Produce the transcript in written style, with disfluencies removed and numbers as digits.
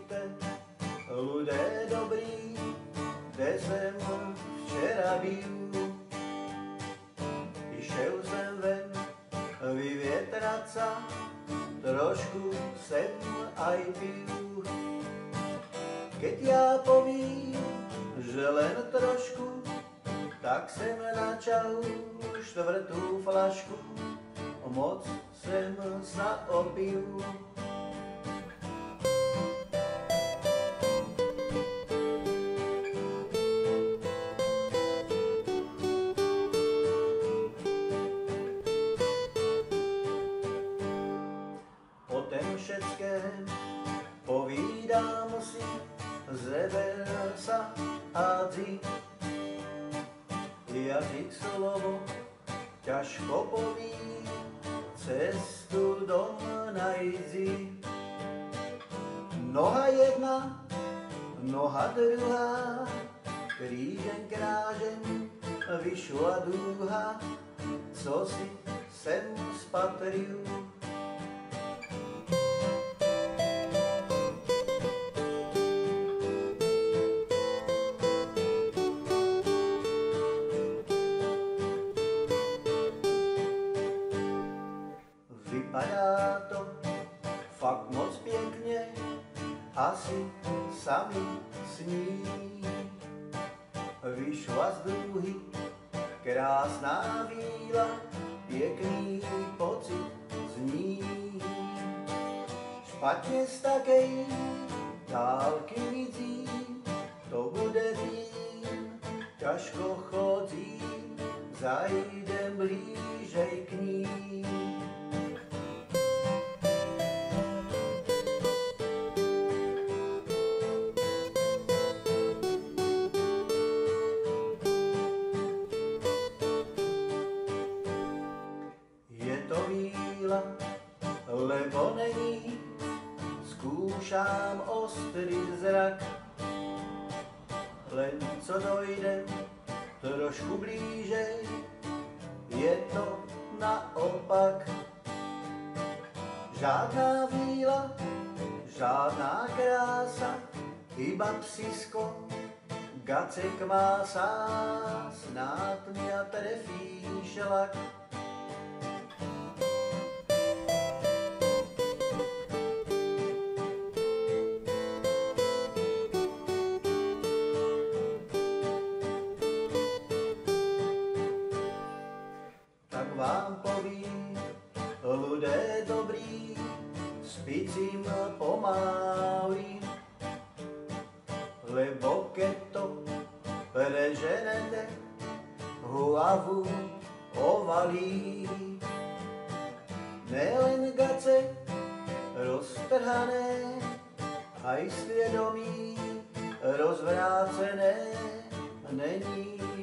pojďte, ľudé dobrý, kde jsem včera byl. Išiel jsem ven vyvětrat sa, trošku jsem aj pil. Keď ja povím, že len trošku, tak jsem načal štvrtú flašku, moc jsem sa opil. O tem všetkém povídám si, zeber sa hádzi. Jazyk slovo ťažko poví, cestu dom najdzi. Noha jedna, noha druhá, krížem krážem vyšla dúha, co si sem spatril. Vypadá to fakt moc pěkně, asi sami sní. Vyšla z dúhy krásná víla, pěkný pocit zní. Špatně z takej dálky vidím, to bude tým, ťažko chodzím, zajdem blížej k ní. To víla, lebo není, skúšám ostrý zrak. Len co dojdem trošku blížej, je to naopak. Žádná víla, žádná krása, iba psisko, gacek má sás, snad mňa trefíš lak. Tak vám povím, ľudé dobrý, spicím pomalým, lebo keď to preženete, hlavu ovalí. Nelen gace roztrhané, aj svedomí rozvrácené není.